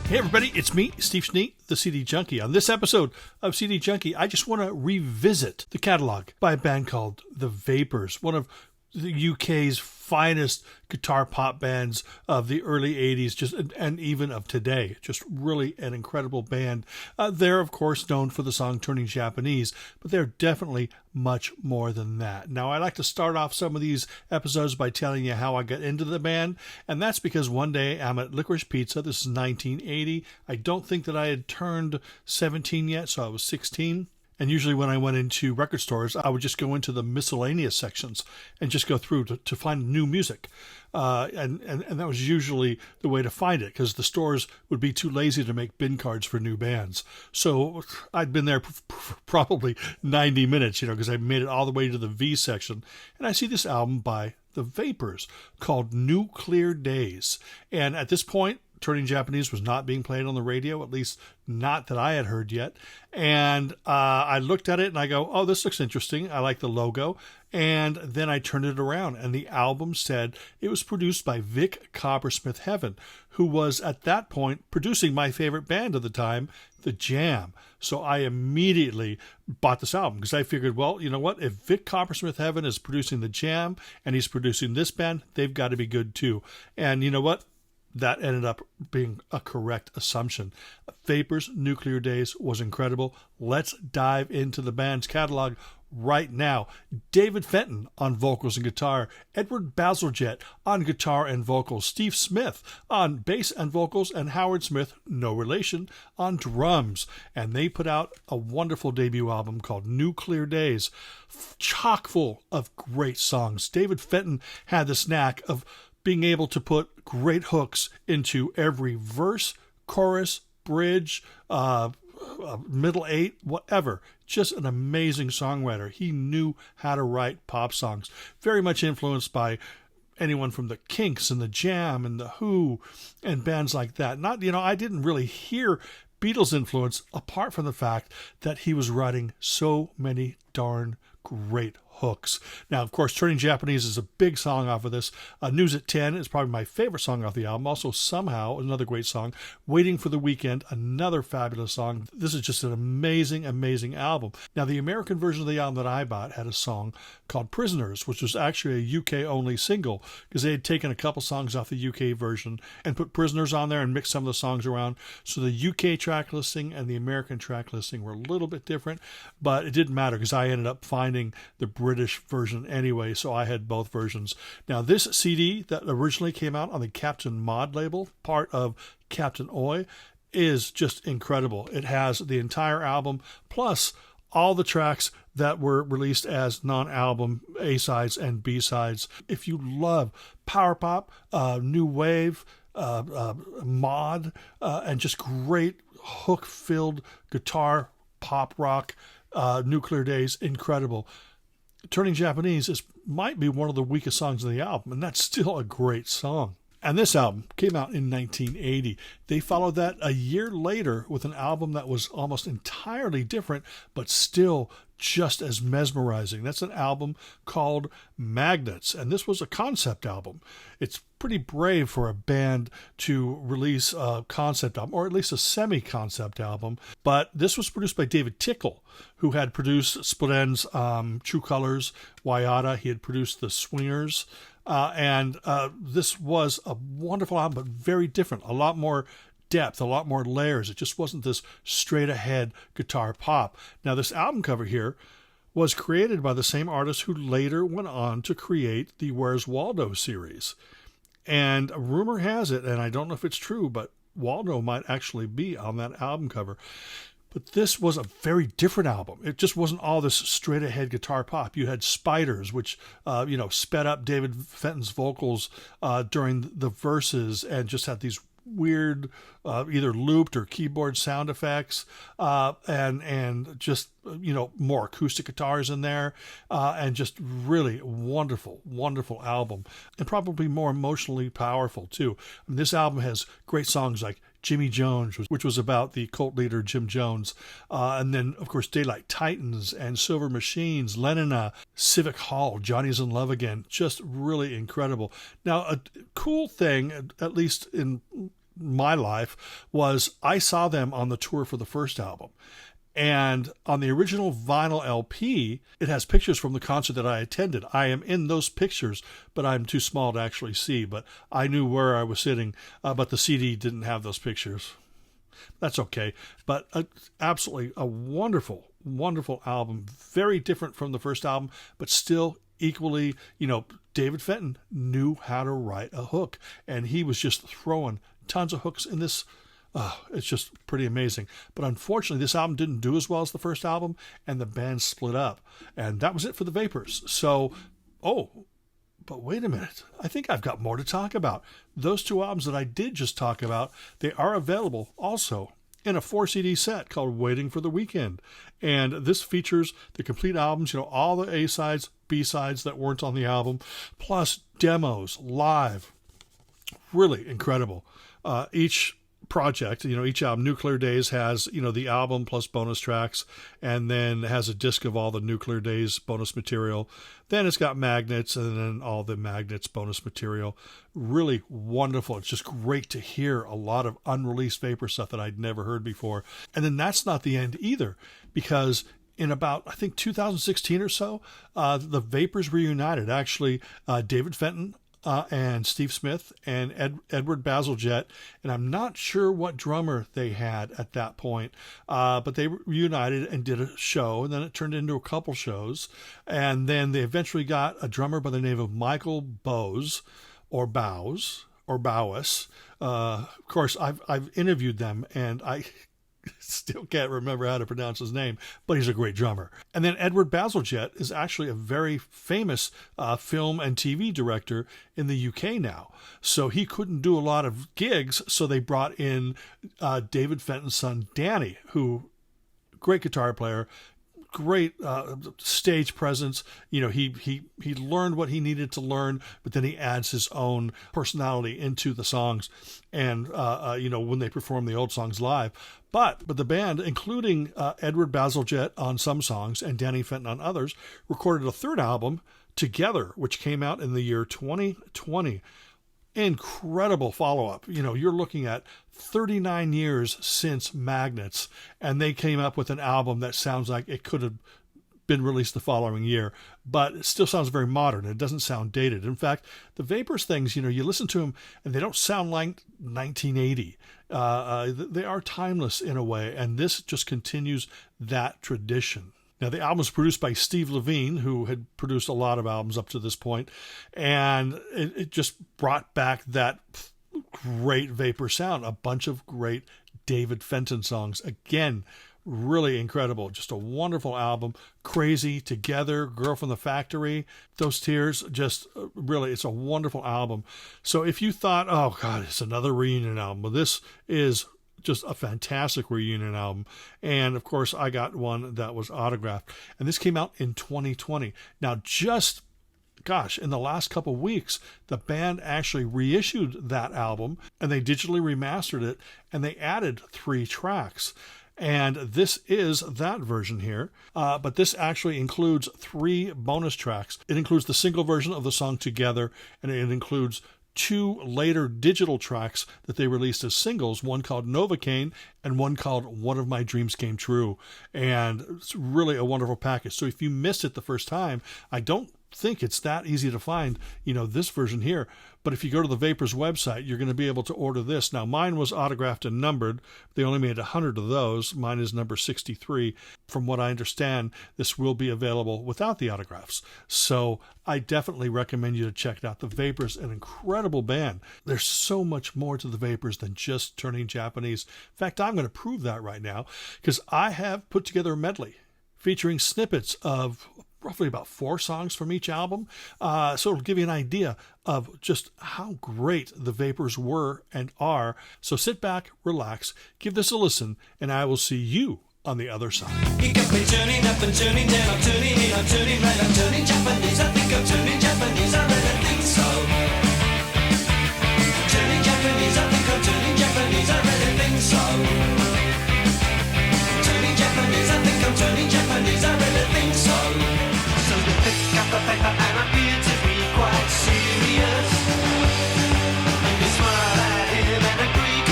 Hey everybody, it's me, Steve Schnee, the CD Junkie. On this episode of CD Junkie, I just want to revisit the catalog by a band called The Vapors, one of the UK's finest guitar pop bands of the early 80s, and even of today. Just really an incredible band. They're, of course, known for the song Turning Japanese, but they're definitely much more than that. Now, I like to start off some of these episodes by telling you how I got into the band, and that's because one day I'm at Licorice Pizza. This is 1980. I don't think that I had turned 17 yet, so I was 16. And usually when I went into record stores, I would just go into the miscellaneous sections and just go through to find new music. And that was usually the way to find it, because the stores would be too lazy to make bin cards for new bands. So I'd been there probably 90 minutes, because I made it all the way to the V section. And I see this album by The Vapors called Nuclear Days. And at this point, Turning Japanese was not being played on the radio, at least not that I had heard yet. And I looked at it and I go, oh, this looks interesting. I like the logo. And then I turned it around and the album said it was produced by Vic Coppersmith-Heaven, who was at that point producing my favorite band of the time, The Jam. So I immediately bought this album because I figured, well, you know what? If Vic Coppersmith-Heaven is producing The Jam and he's producing this band, they've got to be good too. And you know what? That ended up being a correct assumption. Vapors, Nuclear Days was incredible. Let's dive into the band's catalog right now. David Fenton on vocals and guitar. Edward Bazalgette on guitar and vocals. Steve Smith on bass and vocals. And Howard Smith, no relation, on drums. And they put out a wonderful debut album called Nuclear Days, chock full of great songs. David Fenton had this knack of being able to put great hooks into every verse, chorus, bridge, middle eight, whatever. Just an amazing songwriter. He knew how to write pop songs. Very much influenced by anyone from the Kinks and the Jam and the Who and bands like that. I didn't really hear Beatles influence apart from the fact that he was writing so many darn great hooks. Now, of course, Turning Japanese is a big song off of this. News at 10 is probably my favorite song off the album. Also, Somehow, another great song. Waiting for the Weekend, another fabulous song. This is just an amazing, amazing album. Now, the American version of the album that I bought had a song called Prisoners, which was actually a UK-only single, because they had taken a couple songs off the UK version and put Prisoners on there and mixed some of the songs around. So the UK track listing and the American track listing were a little bit different, but it didn't matter because I ended up finding the British version anyway, so I had both versions. Now, this CD that originally came out on the Captain Mod label, part of Captain Oi, is just incredible. It has the entire album, plus all the tracks that were released as non-album A-sides and B-sides. If you love power pop, new wave, mod, and just great hook-filled guitar, pop rock, Nuclear Days, incredible. Turning Japanese might be one of the weakest songs on the album, and that's still a great song. And this album came out in 1980. They followed that a year later with an album that was almost entirely different, but still just as mesmerizing. That's an album called Magnets, and this was a concept album. It's pretty brave for a band to release a concept album, or at least a semi-concept album, but this was produced by David Tickle, who had produced Split Enz, True Colors, Wayada. He had produced The Swingers, and this was a wonderful album, but very different, a lot more depth, a lot more layers. It just wasn't this straight ahead guitar pop. Now, this album cover here was created by the same artist who later went on to create the Where's Waldo series. And rumor has it, and I don't know if it's true, but Waldo might actually be on that album cover. But this was a very different album. It just wasn't all this straight ahead guitar pop. You had Spiders, which, sped up David Fenton's vocals during the verses and just had these weird, either looped or keyboard sound effects, and just, more acoustic guitars in there, and just really wonderful, wonderful album, and probably more emotionally powerful too. I mean, this album has great songs like Jimmy Jones, which was about the cult leader Jim Jones, and then of course Daylight Titans and Silver Machines, Lenina, Civic Hall, Johnny's in Love Again, just really incredible. Now, a cool thing, at least in my life was I saw them on the tour for the first album. And on the original vinyl LP, it has pictures from the concert that I attended. I am in those pictures, but I'm too small to actually see. But I knew where I was sitting, but the CD didn't have those pictures. That's okay. But absolutely a wonderful, wonderful album. Very different from the first album, but still equally, David Fenton knew how to write a hook, and he was just throwing tons of hooks in this. It's just pretty amazing. But unfortunately, this album didn't do as well as the first album, and the band split up. And that was it for the Vapors. So, but wait a minute. I think I've got more to talk about. Those two albums that I did just talk about, they are available also in a 4 CD set called Waiting for the Weekend. And this features the complete albums, all the A-sides, B-sides that weren't on the album, plus demos, live. Really incredible. Each project, each album, Nuclear Days has, the album plus bonus tracks, and then has a disc of all the Nuclear Days bonus material. Then it's got Magnets, and then all the Magnets bonus material. Really wonderful. It's just great to hear a lot of unreleased Vapor stuff that I'd never heard before. And then that's not the end either, because in about, I think, 2016 or so, the Vapors reunited. Actually, David Fenton and Steve Smith and Edward Bazalgette, and I'm not sure what drummer they had at that point, but they reunited and did a show, and then it turned into a couple shows, and then they eventually got a drummer by the name of Michael Bowes, or Bowes, or Bowes. Of course, I've interviewed them, and I still can't remember how to pronounce his name, but he's a great drummer. And then Edward Bazalgette is actually a very famous film and TV director in the UK now. So he couldn't do a lot of gigs, so they brought in David Fenton's son, Danny, who, great guitar player, great stage presence. He learned what he needed to learn, but then he adds his own personality into the songs. And when they perform the old songs live, but the band, including Edward Bazalgette on some songs and Danny Fenton on others, recorded a third album together, which came out in the year 2020. Incredible follow-up. You're looking at 39 years since Magnets, and they came up with an album that sounds like it could have been released the following year, but it still sounds very modern. It doesn't sound dated. In fact, the Vapors things, you listen to them and they don't sound like 1980. They are timeless in a way, and this just continues that tradition. Now, the album was produced by Steve Levine, who had produced a lot of albums up to this point, and it just brought back that great Vapor sound, a bunch of great David Fenton songs. Again, really incredible. Just a wonderful album. Crazy, Together, Girl from the Factory, Those Tears, just really, it's a wonderful album. So if you thought, oh God, it's another reunion album, well, this is just a fantastic reunion album. And of course, I got one that was autographed. And this came out in 2020. Now, in the last couple of weeks, the band actually reissued that album, and they digitally remastered it, and they added 3 tracks. And this is that version here, but this actually includes 3 bonus tracks. It includes the single version of the song Together, and it includes 2 later digital tracks that they released as singles, one called Novocaine and one called One of My Dreams Came True. And it's really a wonderful package. So if you missed it the first time, I don't think it's that easy to find, this version here. But if you go to the Vapors website, you're going to be able to order this. Now, mine was autographed and numbered. They only made 100 of those. Mine is number 63. From what I understand, this will be available without the autographs. So I definitely recommend you to check it out. The Vapors, an incredible band. There's so much more to the Vapors than just turning Japanese. In fact, I'm going to prove that right now, because I have put together a medley featuring snippets of roughly about 4 songs from each album. So it'll give you an idea of just how great the Vapors were and are. So sit back, relax, give this a listen, and I will see you on the other side. You got me turning up and turning down, I'm turning in, I'm turning right, I'm turning Japanese. I think I'm turning Japanese, I really think so. Turning Japanese, I think I'm turning Japanese, I really think so. Turning Japanese, I think I'm turning Japanese, I really think so. So they pick up the paper and appear to be quite serious. And they smile at him and agree.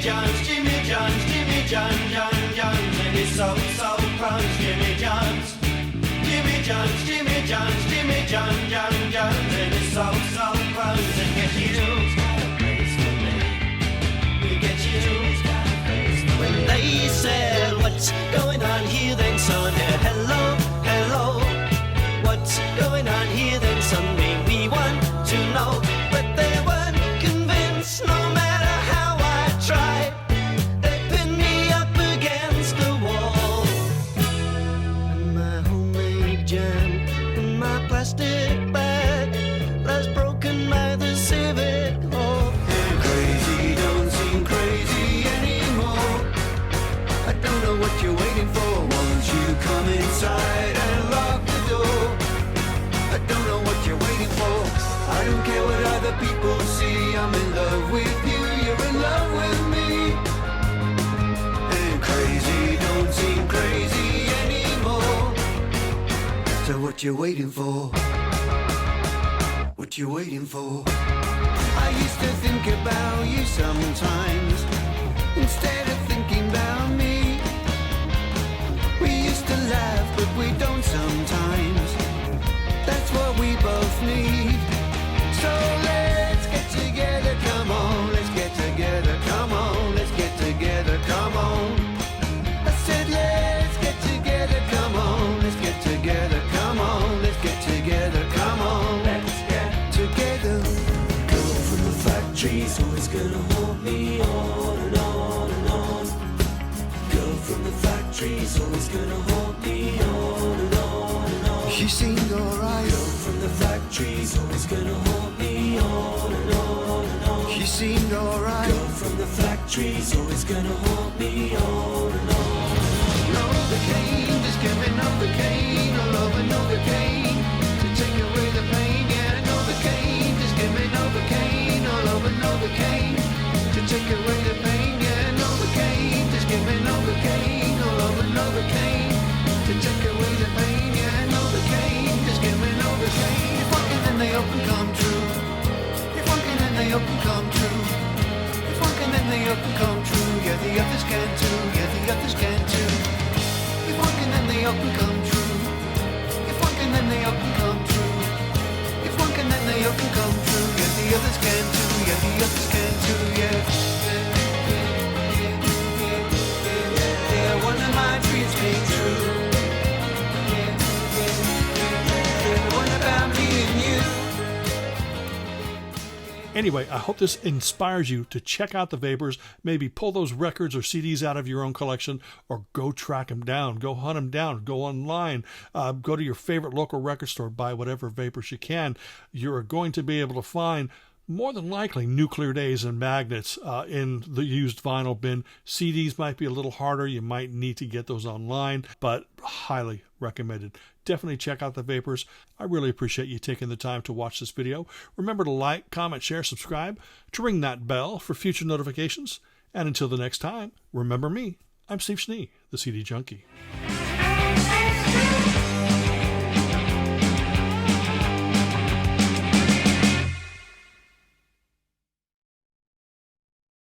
John's, Jimmy John's, Jimmy John, John, John's, and his so crunch, Jimmy John's. Jimmy John's, Jimmy John's, Jimmy John, John, John's, and his so crunch, and get you. We get you. When they said, what's going on here then, son? Hello, hello. What's going on here then, son? We want to know. But they weren't convinced, no matter how I tried. They pinned me up against the wall. And my homemade jam and my plastic bag lies broken by the civic hall. And crazy don't seem crazy anymore. I don't know what you're waiting for. Won't you come inside and lock the door? I don't know what you're waiting for. I don't care what other people see. I'm in love with you, you're in love with me. And crazy don't seem crazy anymore. So what you waiting for? What you waiting for? I used to think about you sometimes instead of thinking about me. We used to laugh, but we don't sometimes. That's what we both need. So let's get together, come on. Let's get together, come on. Let's get together, come on. I said let's get together, come on. Let's get together, come on. Let's get together, come on. Let's get together. Girl from the factory's always gonna hold me on and on and on. Girl from the factory's always gonna hold me on and on and on. She seemed alright. Girl from the factory's always gonna hold me on and on and on. She seemed alright. Girl from the factory's always gonna hold me on and on. Novocaine, just give me Novocaine, all over Novocaine, to take away the pain. Yeah, Novocaine, just give me Novocaine, all over Novocaine, to take away the pain. Yeah, Novocaine, just give me Novocaine, all over Novocaine, to take away the pain. Yeah, Novocaine, just give me Novocaine. You're fucking and they open come true. You're fucking and they open come true. You're fucking and they open come true. Yeah, the others can too. Yeah, the others can too. You're fucking and they open come true. You're fucking and they open come true. You're fucking and they open come true. Yeah, the others can too. Yeah, the others can too. Yeah. Yeah, one of my dreams came true. Anyway, I hope this inspires you to check out the Vapors, maybe pull those records or CDs out of your own collection, or go track them down, go hunt them down, go online, go to your favorite local record store, buy whatever Vapors you can. You're going to be able to find more than likely Nuclear Days and Magnets in the used vinyl bin. CDs might be a little harder. You might need to get those online, but highly recommended. Definitely check out the Vapors. I really appreciate you taking the time to watch this video. Remember to like, comment, share, subscribe, to ring that bell for future notifications. And until the next time, remember me. I'm Steve Schnee, the CD Junkie.